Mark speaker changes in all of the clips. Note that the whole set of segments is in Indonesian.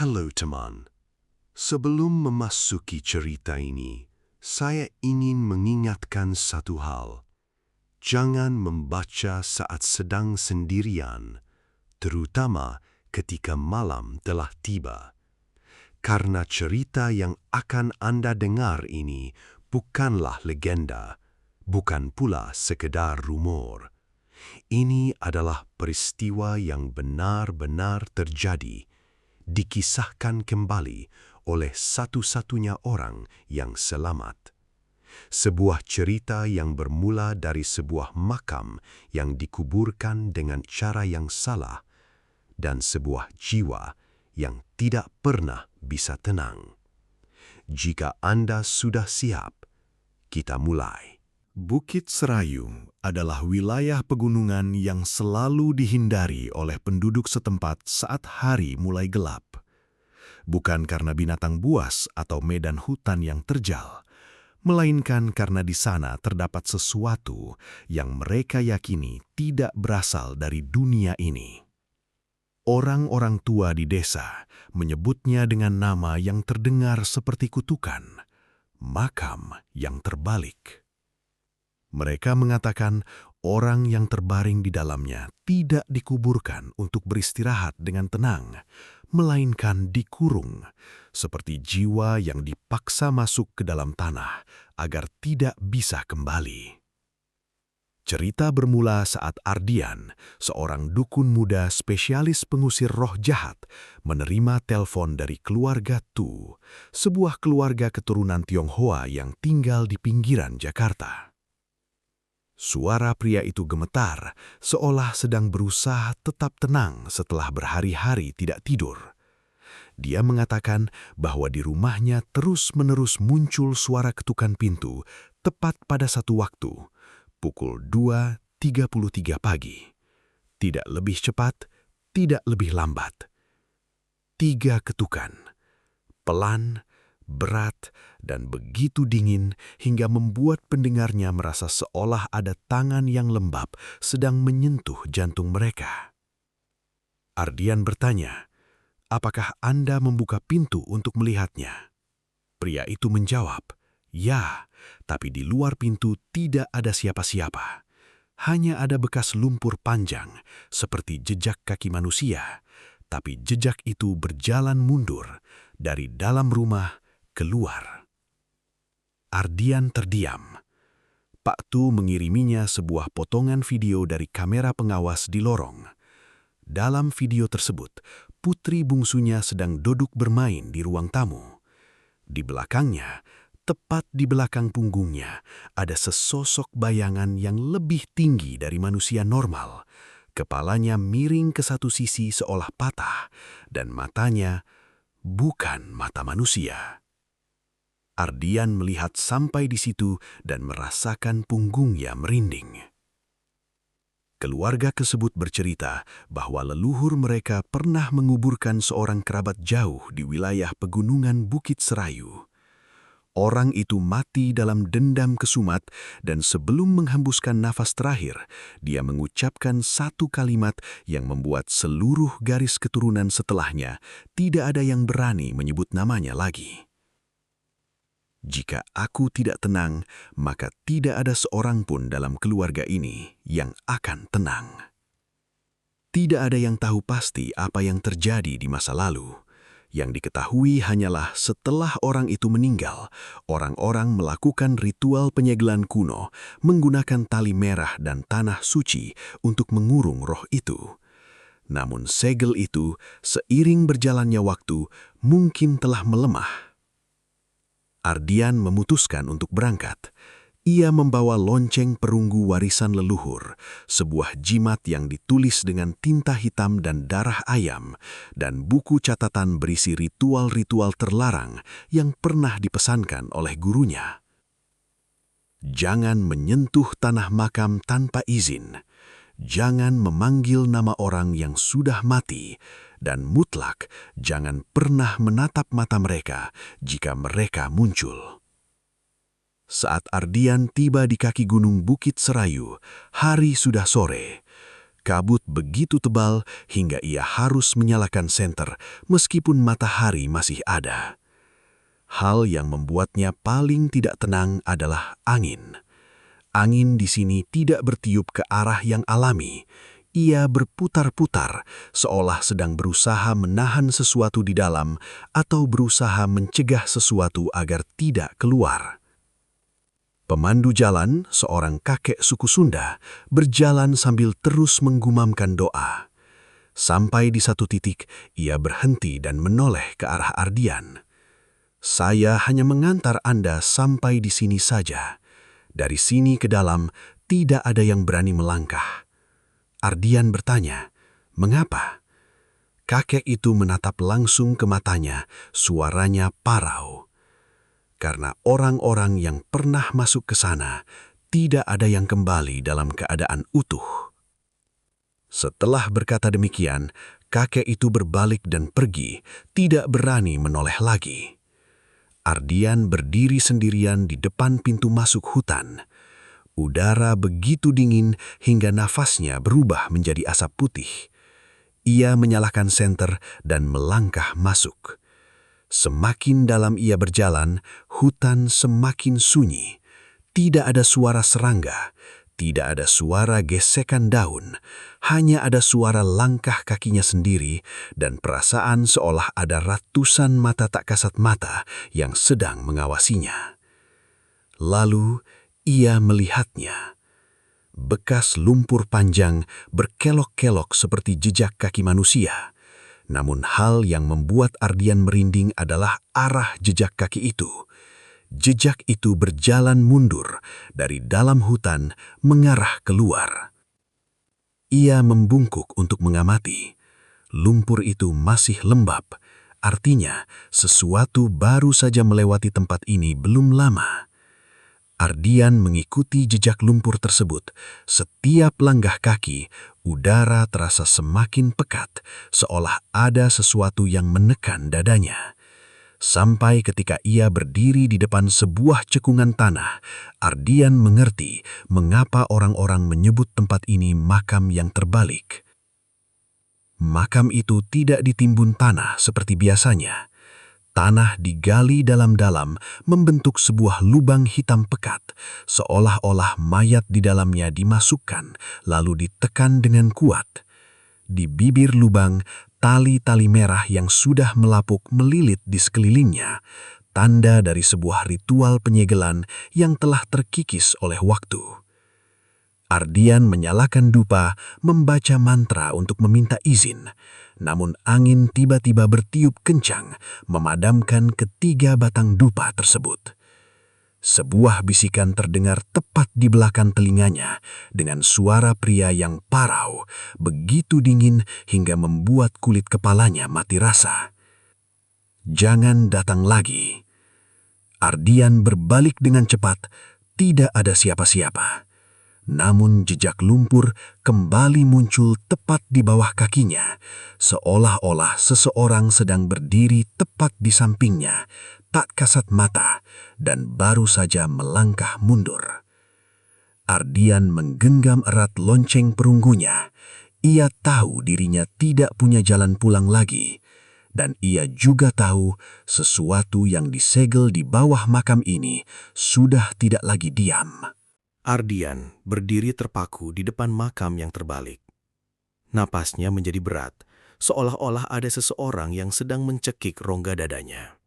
Speaker 1: Halo teman, sebelum memasuki cerita ini, saya ingin mengingatkan satu hal. Jangan membaca saat sedang sendirian, terutama ketika malam telah tiba. Karena cerita yang akan Anda dengar ini bukanlah legenda, bukan pula sekedar rumor. Ini adalah peristiwa yang benar-benar terjadi, dikisahkan kembali oleh satu-satunya orang yang selamat. Sebuah cerita yang bermula dari sebuah makam yang dikuburkan dengan cara yang salah dan sebuah jiwa yang tidak pernah bisa tenang. Jika Anda sudah siap, kita mulai.
Speaker 2: Bukit Serayu adalah wilayah pegunungan yang selalu dihindari oleh penduduk setempat saat hari mulai gelap. Bukan karena binatang buas atau medan hutan yang terjal, melainkan karena di sana terdapat sesuatu yang mereka yakini tidak berasal dari dunia ini. Orang-orang tua di desa menyebutnya dengan nama yang terdengar seperti kutukan, makam yang terbalik. Mereka mengatakan orang yang terbaring di dalamnya tidak dikuburkan untuk beristirahat dengan tenang, melainkan dikurung, seperti jiwa yang dipaksa masuk ke dalam tanah agar tidak bisa kembali. Cerita bermula saat Ardian, seorang dukun muda spesialis pengusir roh jahat, menerima telepon dari keluarga Tu, sebuah keluarga keturunan Tionghoa yang tinggal di pinggiran Jakarta. Suara pria itu gemetar, seolah sedang berusaha tetap tenang setelah berhari-hari tidak tidur. Dia mengatakan bahwa di rumahnya terus-menerus muncul suara ketukan pintu tepat pada satu waktu, pukul 2.33 pagi. Tidak lebih cepat, tidak lebih lambat. 3 ketukan, pelan, berat, dan begitu dingin hingga membuat pendengarnya merasa seolah ada tangan yang lembab sedang menyentuh jantung mereka. Ardian bertanya, "Apakah Anda membuka pintu untuk melihatnya?" Pria itu menjawab, "Ya, tapi di luar pintu tidak ada siapa-siapa. Hanya ada bekas lumpur panjang, seperti jejak kaki manusia, tapi jejak itu berjalan mundur dari dalam rumah keluar." Ardian terdiam. Pak Tu mengiriminya sebuah potongan video dari kamera pengawas di lorong. Dalam video tersebut, putri bungsunya sedang duduk bermain di ruang tamu. Di belakangnya, tepat di belakang punggungnya, ada sesosok bayangan yang lebih tinggi dari manusia normal. Kepalanya miring ke satu sisi seolah patah, dan matanya bukan mata manusia. Ardian melihat sampai di situ dan merasakan punggungnya merinding. Keluarga tersebut bercerita bahwa leluhur mereka pernah menguburkan seorang kerabat jauh di wilayah pegunungan Bukit Serayu. Orang itu mati dalam dendam kesumat dan sebelum menghembuskan nafas terakhir, dia mengucapkan satu kalimat yang membuat seluruh garis keturunan setelahnya tidak ada yang berani menyebut namanya lagi. "Jika aku tidak tenang, maka tidak ada seorang pun dalam keluarga ini yang akan tenang." Tidak ada yang tahu pasti apa yang terjadi di masa lalu. Yang diketahui hanyalah setelah orang itu meninggal, orang-orang melakukan ritual penyegelan kuno menggunakan tali merah dan tanah suci untuk mengurung roh itu. Namun segel itu, seiring berjalannya waktu, mungkin telah melemah. Ardian memutuskan untuk berangkat. Ia membawa lonceng perunggu warisan leluhur, sebuah jimat yang ditulis dengan tinta hitam dan darah ayam, dan buku catatan berisi ritual-ritual terlarang yang pernah dipesankan oleh gurunya. Jangan menyentuh tanah makam tanpa izin. Jangan memanggil nama orang yang sudah mati, dan mutlak jangan pernah menatap mata mereka jika mereka muncul. Saat Ardian tiba di kaki gunung Bukit Serayu, hari sudah sore. Kabut begitu tebal hingga ia harus menyalakan senter meskipun matahari masih ada. Hal yang membuatnya paling tidak tenang adalah angin. Angin di sini tidak bertiup ke arah yang alami. Ia berputar-putar, seolah sedang berusaha menahan sesuatu di dalam atau berusaha mencegah sesuatu agar tidak keluar. Pemandu jalan, seorang kakek suku Sunda, berjalan sambil terus menggumamkan doa. Sampai di satu titik, ia berhenti dan menoleh ke arah Ardian. "Saya hanya mengantar Anda sampai di sini saja. Dari sini ke dalam, tidak ada yang berani melangkah." Ardian bertanya, "Mengapa?" Kakek itu menatap langsung ke matanya, suaranya parau. "Karena orang-orang yang pernah masuk ke sana, tidak ada yang kembali dalam keadaan utuh." Setelah berkata demikian, kakek itu berbalik dan pergi, tidak berani menoleh lagi. Ardian berdiri sendirian di depan pintu masuk hutan. Udara begitu dingin hingga nafasnya berubah menjadi asap putih. Ia menyalakan senter dan melangkah masuk. Semakin dalam ia berjalan, hutan semakin sunyi. Tidak ada suara serangga, tidak ada suara gesekan daun, hanya ada suara langkah kakinya sendiri dan perasaan seolah ada ratusan mata tak kasat mata yang sedang mengawasinya. Lalu ia melihatnya. Bekas lumpur panjang berkelok-kelok seperti jejak kaki manusia. Namun hal yang membuat Ardian merinding adalah arah jejak kaki itu. Jejak itu berjalan mundur dari dalam hutan mengarah keluar. Ia membungkuk untuk mengamati. Lumpur itu masih lembab, artinya sesuatu baru saja melewati tempat ini belum lama. Ardian mengikuti jejak lumpur tersebut. Setiap langkah kaki, udara terasa semakin pekat, seolah ada sesuatu yang menekan dadanya. Sampai ketika ia berdiri di depan sebuah cekungan tanah, Ardian mengerti mengapa orang-orang menyebut tempat ini makam yang terbalik. Makam itu tidak ditimbun tanah seperti biasanya. Tanah digali dalam-dalam membentuk sebuah lubang hitam pekat, seolah-olah mayat di dalamnya dimasukkan lalu ditekan dengan kuat. Di bibir lubang, tali-tali merah yang sudah melapuk melilit di sekelilingnya, tanda dari sebuah ritual penyegelan yang telah terkikis oleh waktu. Ardian menyalakan dupa, membaca mantra untuk meminta izin. Namun angin tiba-tiba bertiup kencang, memadamkan ketiga batang dupa tersebut. Sebuah bisikan terdengar tepat di belakang telinganya, dengan suara pria yang parau, begitu dingin hingga membuat kulit kepalanya mati rasa. "Jangan datang lagi." Ardian berbalik dengan cepat, tidak ada siapa-siapa. Namun jejak lumpur kembali muncul tepat di bawah kakinya, seolah-olah seseorang sedang berdiri tepat di sampingnya, tak kasat mata, dan baru saja melangkah mundur. Ardian menggenggam erat lonceng perunggunya. Ia tahu dirinya tidak punya jalan pulang lagi, dan ia juga tahu sesuatu yang disegel di bawah makam ini sudah tidak lagi diam.
Speaker 3: Ardian berdiri terpaku di depan makam yang terbalik. Napasnya menjadi berat, seolah-olah ada seseorang yang sedang mencekik rongga dadanya.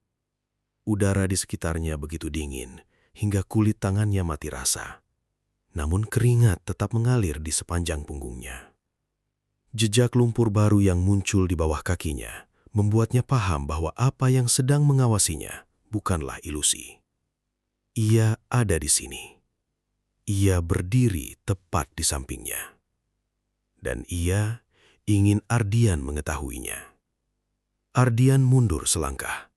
Speaker 3: Udara di sekitarnya begitu dingin, hingga kulit tangannya mati rasa. Namun keringat tetap mengalir di sepanjang punggungnya. Jejak lumpur baru yang muncul di bawah kakinya membuatnya paham bahwa apa yang sedang mengawasinya bukanlah ilusi. Ia ada di sini. Ia berdiri tepat di sampingnya. Dan ia ingin Ardian mengetahuinya. Ardian mundur selangkah.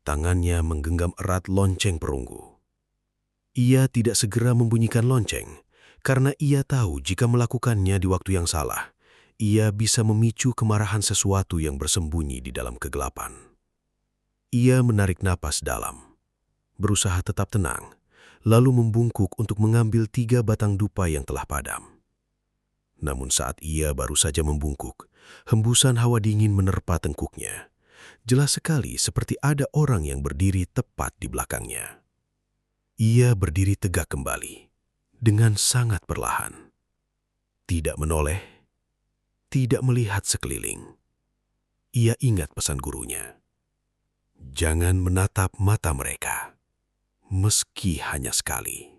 Speaker 3: Tangannya menggenggam erat lonceng perunggu. Ia tidak segera membunyikan lonceng, karena ia tahu jika melakukannya di waktu yang salah, ia bisa memicu kemarahan sesuatu yang bersembunyi di dalam kegelapan. Ia menarik napas dalam, berusaha tetap tenang, lalu membungkuk untuk mengambil 3 batang dupa yang telah padam. Namun saat ia baru saja membungkuk, hembusan hawa dingin menerpa tengkuknya. Jelas sekali seperti ada orang yang berdiri tepat di belakangnya. Ia berdiri tegak kembali, dengan sangat perlahan. Tidak menoleh, tidak melihat sekeliling. Ia ingat pesan gurunya. Jangan menatap mata mereka, meski hanya sekali.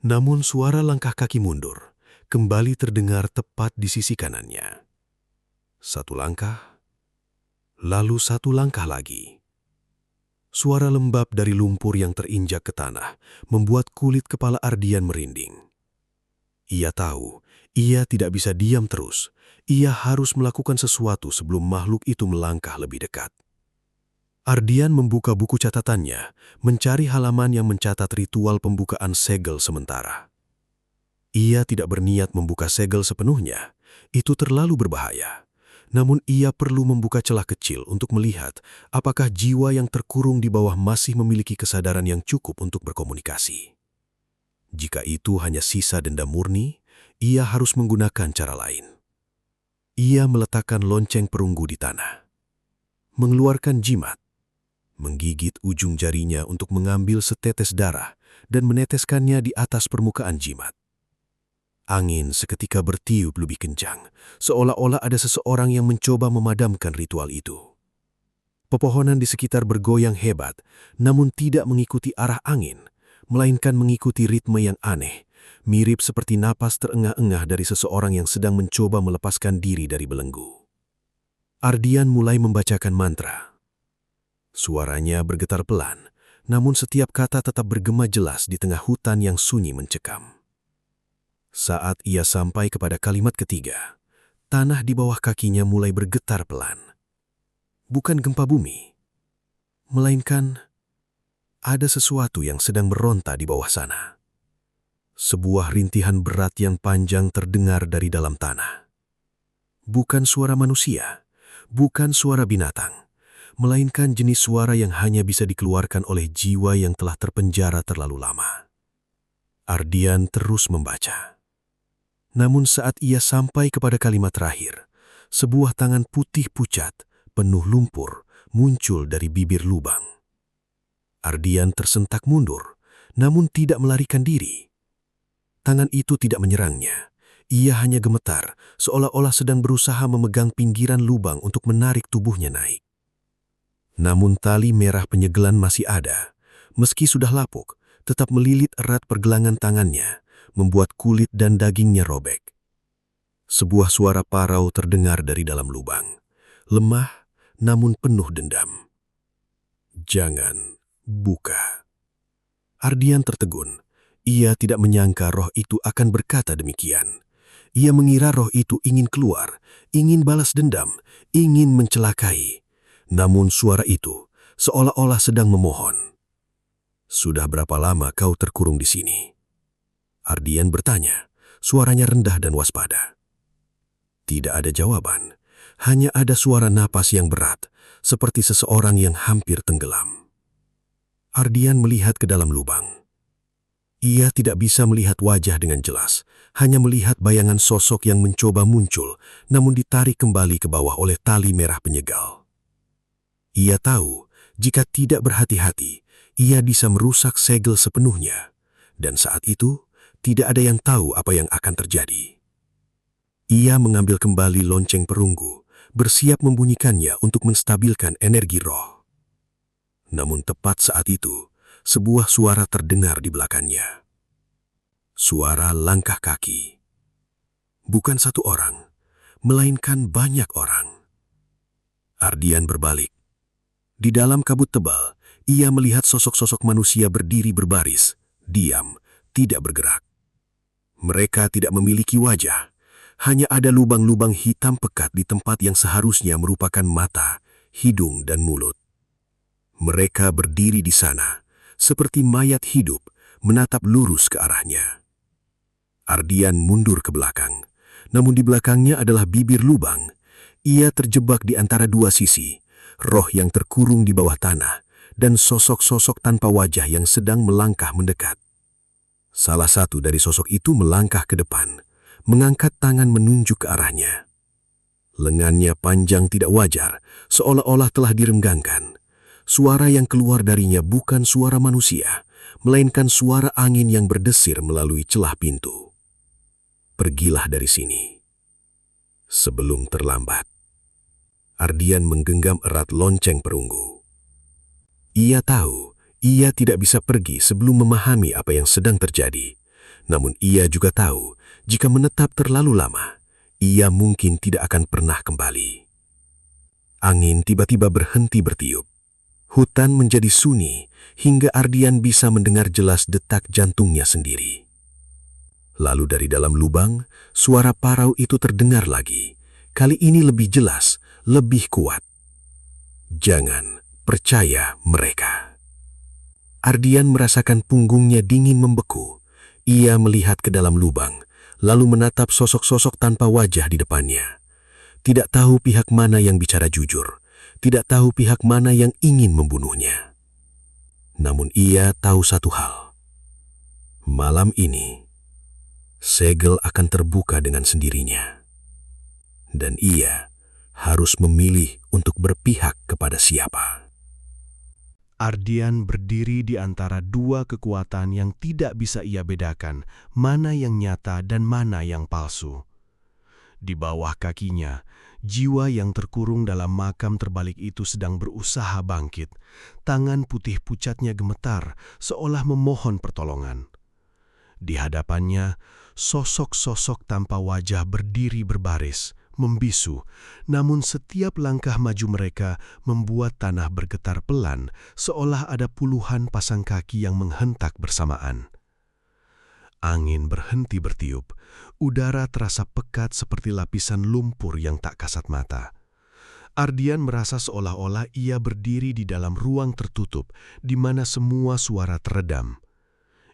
Speaker 3: Namun suara langkah kaki mundur kembali terdengar tepat di sisi kanannya. Satu langkah, lalu satu langkah lagi. Suara lembab dari lumpur yang terinjak ke tanah membuat kulit kepala Ardian merinding. Ia tahu, ia tidak bisa diam terus. Ia harus melakukan sesuatu sebelum makhluk itu melangkah lebih dekat. Ardian membuka buku catatannya, mencari halaman yang mencatat ritual pembukaan segel sementara. Ia tidak berniat membuka segel sepenuhnya, itu terlalu berbahaya. Namun ia perlu membuka celah kecil untuk melihat apakah jiwa yang terkurung di bawah masih memiliki kesadaran yang cukup untuk berkomunikasi. Jika itu hanya sisa dendam murni, ia harus menggunakan cara lain. Ia meletakkan lonceng perunggu di tanah, mengeluarkan jimat, menggigit ujung jarinya untuk mengambil setetes darah dan meneteskannya di atas permukaan jimat. Angin seketika bertiup lebih kencang, seolah-olah ada seseorang yang mencoba memadamkan ritual itu. Pepohonan di sekitar bergoyang hebat, namun tidak mengikuti arah angin, melainkan mengikuti ritme yang aneh, mirip seperti napas terengah-engah dari seseorang yang sedang mencoba melepaskan diri dari belenggu. Ardian mulai membacakan mantra. Suaranya bergetar pelan, namun setiap kata tetap bergema jelas di tengah hutan yang sunyi mencekam. Saat ia sampai kepada kalimat ketiga, tanah di bawah kakinya mulai bergetar pelan. Bukan gempa bumi, melainkan ada sesuatu yang sedang meronta di bawah sana. Sebuah rintihan berat yang panjang terdengar dari dalam tanah. Bukan suara manusia, bukan suara binatang, melainkan jenis suara yang hanya bisa dikeluarkan oleh jiwa yang telah terpenjara terlalu lama. Ardian terus membaca. Namun saat ia sampai kepada kalimat terakhir, sebuah tangan putih pucat, penuh lumpur, muncul dari bibir lubang. Ardian tersentak mundur, namun tidak melarikan diri. Tangan itu tidak menyerangnya. Ia hanya gemetar, seolah-olah sedang berusaha memegang pinggiran lubang untuk menarik tubuhnya naik. Namun tali merah penyegelan masih ada. Meski sudah lapuk, tetap melilit erat pergelangan tangannya, membuat kulit dan dagingnya robek. Sebuah suara parau terdengar dari dalam lubang, lemah namun penuh dendam. Jangan buka. Ardian tertegun. Ia tidak menyangka roh itu akan berkata demikian. Ia mengira roh itu ingin keluar, ingin balas dendam, ingin mencelakai. Namun suara itu seolah-olah sedang memohon. Sudah berapa lama kau terkurung di sini? Ardian bertanya, suaranya rendah dan waspada. Tidak ada jawaban, hanya ada suara napas yang berat, seperti seseorang yang hampir tenggelam. Ardian melihat ke dalam lubang. Ia tidak bisa melihat wajah dengan jelas, hanya melihat bayangan sosok yang mencoba muncul, namun ditarik kembali ke bawah oleh tali merah penyegal. Ia tahu, jika tidak berhati-hati, ia bisa merusak segel sepenuhnya, dan saat itu, tidak ada yang tahu apa yang akan terjadi. Ia mengambil kembali lonceng perunggu, bersiap membunyikannya untuk menstabilkan energi roh. Namun tepat saat itu, sebuah suara terdengar di belakangnya. Suara langkah kaki. Bukan satu orang, melainkan banyak orang. Ardian berbalik. Di dalam kabut tebal, ia melihat sosok-sosok manusia berdiri berbaris, diam, tidak bergerak. Mereka tidak memiliki wajah, hanya ada lubang-lubang hitam pekat di tempat yang seharusnya merupakan mata, hidung, dan mulut. Mereka berdiri di sana, seperti mayat hidup, menatap lurus ke arahnya. Ardian mundur ke belakang, namun di belakangnya adalah bibir lubang. Ia terjebak di antara dua sisi, roh yang terkurung di bawah tanah, dan sosok-sosok tanpa wajah yang sedang melangkah mendekat. Salah satu dari sosok itu melangkah ke depan,
Speaker 2: mengangkat tangan menunjuk ke arahnya. Lengannya panjang tidak wajar, seolah-olah telah direnggangkan. Suara yang keluar darinya bukan suara manusia, melainkan suara angin yang berdesir melalui celah pintu. Pergilah dari sini sebelum terlambat. Ardian menggenggam erat lonceng perunggu. Ia tahu ia tidak bisa pergi sebelum memahami apa yang sedang terjadi. Namun ia juga tahu jika menetap terlalu lama, ia mungkin tidak akan pernah kembali. Angin tiba-tiba berhenti bertiup. Hutan menjadi sunyi hingga Ardian bisa mendengar jelas detak jantungnya sendiri. Lalu dari dalam lubang, suara parau itu terdengar lagi. Kali ini lebih jelas, lebih kuat. Jangan percaya mereka. Ardian merasakan punggungnya dingin membeku. Ia melihat ke dalam lubang, lalu menatap sosok-sosok tanpa wajah di depannya. Tidak tahu pihak mana yang bicara jujur. Tidak tahu pihak mana yang ingin membunuhnya. Namun ia tahu satu hal. Malam ini, segel akan terbuka dengan sendirinya. Dan ia harus memilih untuk berpihak kepada siapa.
Speaker 1: Ardian berdiri di antara dua kekuatan yang tidak bisa ia bedakan, mana yang nyata dan mana yang palsu. Di bawah kakinya, jiwa yang terkurung dalam makam terbalik itu sedang berusaha bangkit. Tangan putih pucatnya gemetar, seolah memohon pertolongan. Di hadapannya, sosok-sosok tanpa wajah berdiri berbaris, membisu, namun setiap langkah maju mereka membuat tanah bergetar pelan, seolah ada puluhan pasang kaki yang menghentak bersamaan. Angin berhenti bertiup, udara terasa pekat seperti lapisan lumpur yang tak kasat mata. Ardian merasa seolah-olah ia berdiri di dalam ruang tertutup, di mana semua suara teredam.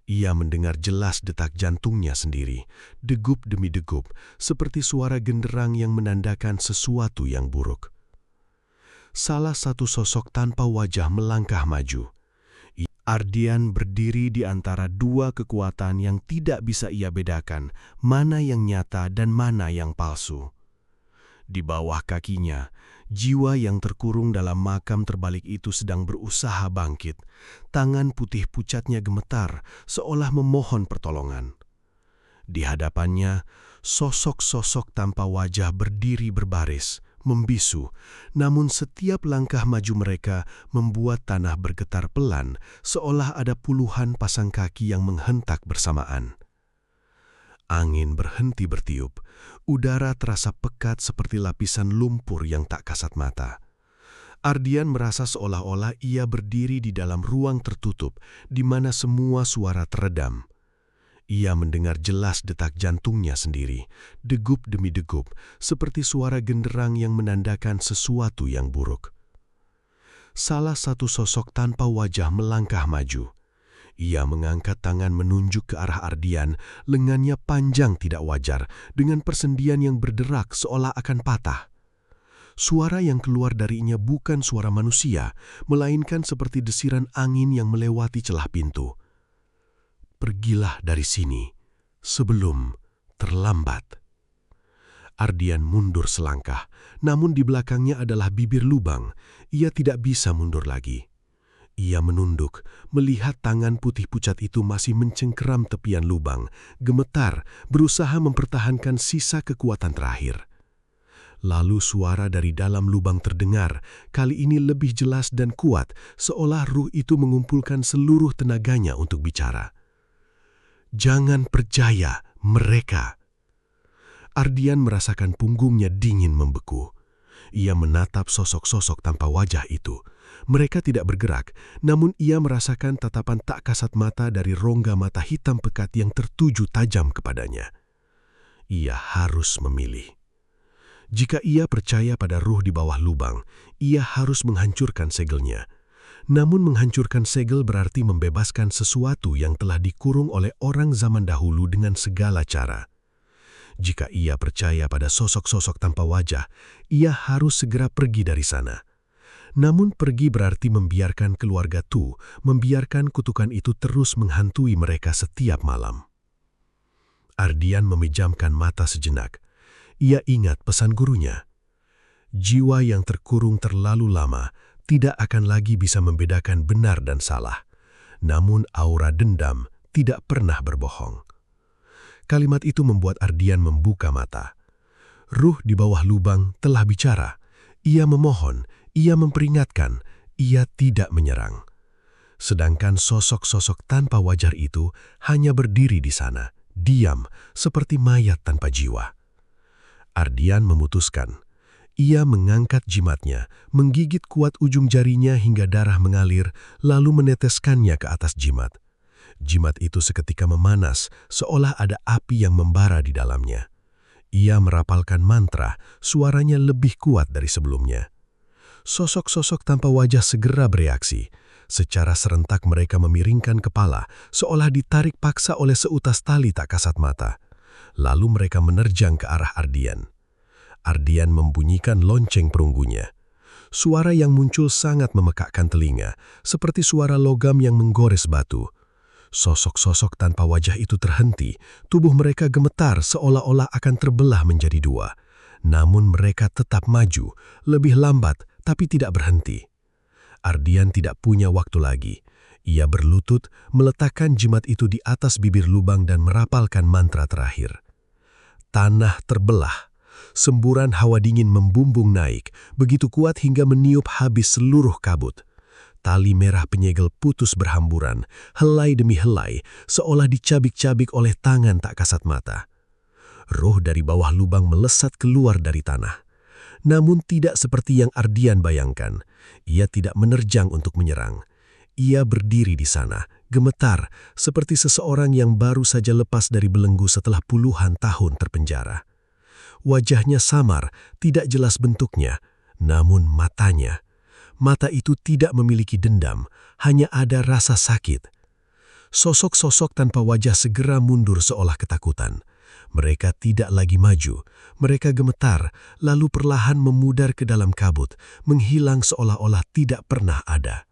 Speaker 1: Ia mendengar jelas detak jantungnya sendiri, degup demi degup, seperti suara genderang yang menandakan sesuatu yang buruk. Salah satu sosok tanpa wajah melangkah maju. Ardian berdiri di antara dua kekuatan yang tidak bisa ia bedakan, mana yang nyata dan mana yang palsu. Di bawah kakinya, jiwa yang terkurung dalam makam terbalik itu sedang berusaha bangkit. Tangan putih pucatnya gemetar, seolah memohon pertolongan. Di hadapannya, sosok-sosok tanpa wajah berdiri berbaris, membisu, namun setiap langkah maju mereka membuat tanah bergetar pelan, seolah ada puluhan pasang kaki yang menghentak bersamaan. Angin berhenti bertiup, udara terasa pekat seperti lapisan lumpur yang tak kasat mata. Ardian merasa seolah-olah ia berdiri di dalam ruang tertutup, di mana semua suara teredam. Ia mendengar jelas detak jantungnya sendiri, degup demi degup, seperti suara genderang yang menandakan sesuatu yang buruk. Salah satu sosok tanpa wajah melangkah maju. Ia mengangkat tangan menunjuk ke arah Ardian, lengannya panjang tidak wajar, dengan persendian yang berderak seolah akan patah. Suara yang keluar darinya bukan suara manusia, melainkan seperti desiran angin yang melewati celah pintu. Pergilah dari sini sebelum terlambat. Ardian mundur selangkah, namun di belakangnya adalah bibir lubang. Ia tidak bisa mundur lagi. Ia menunduk, melihat tangan putih pucat itu masih mencengkeram tepian lubang, gemetar, berusaha mempertahankan sisa kekuatan terakhir. Lalu suara dari dalam lubang terdengar, kali ini lebih jelas dan kuat, seolah ruh itu mengumpulkan seluruh tenaganya untuk bicara. Jangan percaya mereka. Ardian merasakan punggungnya dingin membeku. Ia menatap sosok-sosok tanpa wajah itu. Mereka tidak bergerak, namun ia merasakan tatapan tak kasat mata dari rongga mata hitam pekat yang tertuju tajam kepadanya. Ia harus memilih. Jika ia percaya pada ruh di bawah lubang, ia harus menghancurkan segelnya. Namun menghancurkan segel berarti membebaskan sesuatu yang telah dikurung oleh orang zaman dahulu dengan segala cara. Jika ia percaya pada sosok-sosok tanpa wajah, ia harus segera pergi dari sana. Namun pergi berarti membiarkan keluarga Tu, membiarkan kutukan itu terus menghantui mereka setiap malam. Ardian memejamkan mata sejenak. Ia ingat pesan gurunya. Jiwa yang terkurung terlalu lama tidak akan lagi bisa membedakan benar dan salah. Namun aura dendam tidak pernah berbohong. Kalimat itu membuat Ardian membuka mata. Ruh di bawah lubang telah bicara. Ia memohon, ia memperingatkan, ia tidak menyerang. Sedangkan sosok-sosok tanpa wajar itu hanya berdiri di sana, diam seperti mayat tanpa jiwa. Ardian memutuskan. Ia mengangkat jimatnya, menggigit kuat ujung jarinya hingga darah mengalir, lalu meneteskannya ke atas jimat. Jimat itu seketika memanas, seolah ada api yang membara di dalamnya. Ia merapalkan mantra, suaranya lebih kuat dari sebelumnya. Sosok-sosok tanpa wajah segera bereaksi. Secara serentak mereka memiringkan kepala, seolah ditarik paksa oleh seutas tali tak kasat mata. Lalu mereka menerjang ke arah Ardian. Ardian membunyikan lonceng perunggunya. Suara yang muncul sangat memekakkan telinga, seperti suara logam yang menggores batu. Sosok-sosok tanpa wajah itu terhenti, tubuh mereka gemetar seolah-olah akan terbelah menjadi dua. Namun mereka tetap maju, lebih lambat tapi tidak berhenti. Ardian tidak punya waktu lagi. Ia berlutut, meletakkan jimat itu di atas bibir lubang dan merapalkan mantra terakhir. Tanah terbelah. Semburan hawa dingin membumbung naik, begitu kuat hingga meniup habis seluruh kabut. Tali merah penyegel putus berhamburan, helai demi helai, seolah dicabik-cabik oleh tangan tak kasat mata. Roh dari bawah lubang melesat keluar dari tanah. Namun tidak seperti yang Ardian bayangkan. Ia tidak menerjang untuk menyerang. Ia berdiri di sana, gemetar, seperti seseorang yang baru saja lepas dari belenggu setelah puluhan tahun terpenjara. Wajahnya samar, tidak jelas bentuknya, namun matanya. Mata itu tidak memiliki dendam, hanya ada rasa sakit. Sosok-sosok tanpa wajah segera mundur seolah ketakutan. Mereka tidak lagi maju, mereka gemetar, lalu perlahan memudar ke dalam kabut, menghilang seolah-olah tidak pernah ada.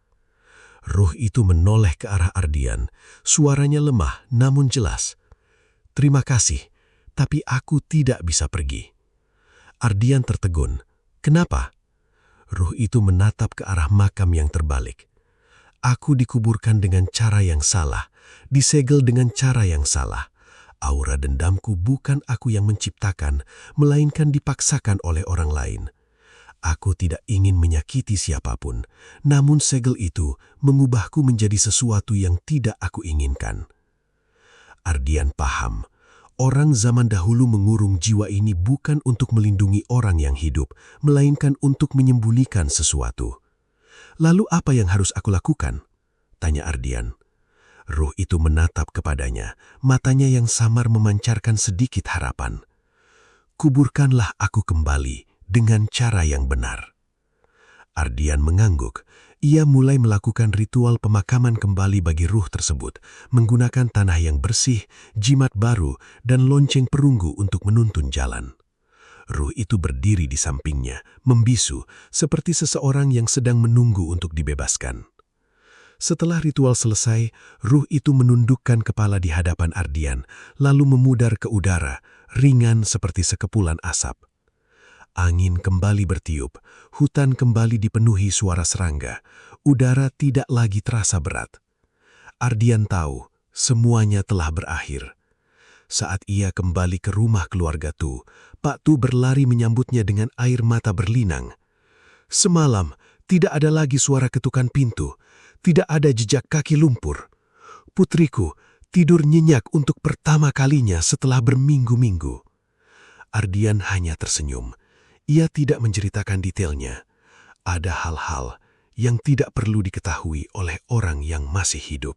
Speaker 1: Ruh itu menoleh ke arah Ardian, suaranya lemah namun jelas. "Terima kasih, tapi aku tidak bisa pergi." Ardian tertegun. "Kenapa?" Ruh itu menatap ke arah makam yang terbalik. "Aku dikuburkan dengan cara yang salah, disegel dengan cara yang salah. Aura dendamku bukan aku yang menciptakan, melainkan dipaksakan oleh orang lain. Aku tidak ingin menyakiti siapapun, namun segel itu mengubahku menjadi sesuatu yang tidak aku inginkan." Ardian paham. Orang zaman dahulu mengurung jiwa ini bukan untuk melindungi orang yang hidup, melainkan untuk menyembunyikan sesuatu. "Lalu apa yang harus aku lakukan?" tanya Ardian. Ruh itu menatap kepadanya, matanya yang samar memancarkan sedikit harapan. "Kuburkanlah aku kembali dengan cara yang benar." Ardian mengangguk. Ia mulai melakukan ritual pemakaman kembali bagi ruh tersebut, menggunakan tanah yang bersih, jimat baru, dan lonceng perunggu untuk menuntun jalan. Ruh itu berdiri di sampingnya, membisu, seperti seseorang yang sedang menunggu untuk dibebaskan. Setelah ritual selesai, ruh itu menundukkan kepala di hadapan Ardian, lalu memudar ke udara, ringan seperti sekepulan asap. Angin kembali bertiup, hutan kembali dipenuhi suara serangga, udara tidak lagi terasa berat. Ardian tahu semuanya telah berakhir. Saat ia kembali ke rumah keluarga Tu, Pak Tu berlari menyambutnya dengan air mata berlinang. "Semalam tidak ada lagi suara ketukan pintu, tidak ada jejak kaki lumpur. Putriku tidur nyenyak untuk pertama kalinya setelah berminggu-minggu." Ardian hanya tersenyum. Ia tidak menceritakan detailnya. Ada hal-hal yang tidak perlu diketahui oleh orang yang masih hidup.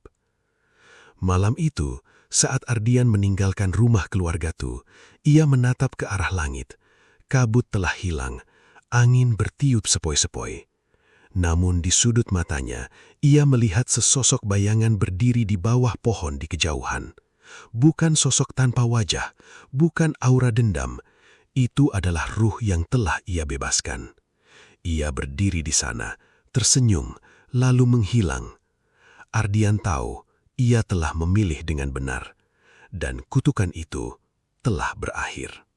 Speaker 1: Malam itu, saat Ardian meninggalkan rumah keluarga Tu, ia menatap ke arah langit. Kabut telah hilang, angin bertiup sepoi-sepoi. Namun di sudut matanya, ia melihat sesosok bayangan berdiri di bawah pohon di kejauhan. Bukan sosok tanpa wajah, bukan aura dendam. Itu adalah ruh yang telah ia bebaskan. Ia berdiri di sana, tersenyum, lalu menghilang. Ardian tahu ia telah memilih dengan benar, dan kutukan itu
Speaker 2: telah berakhir.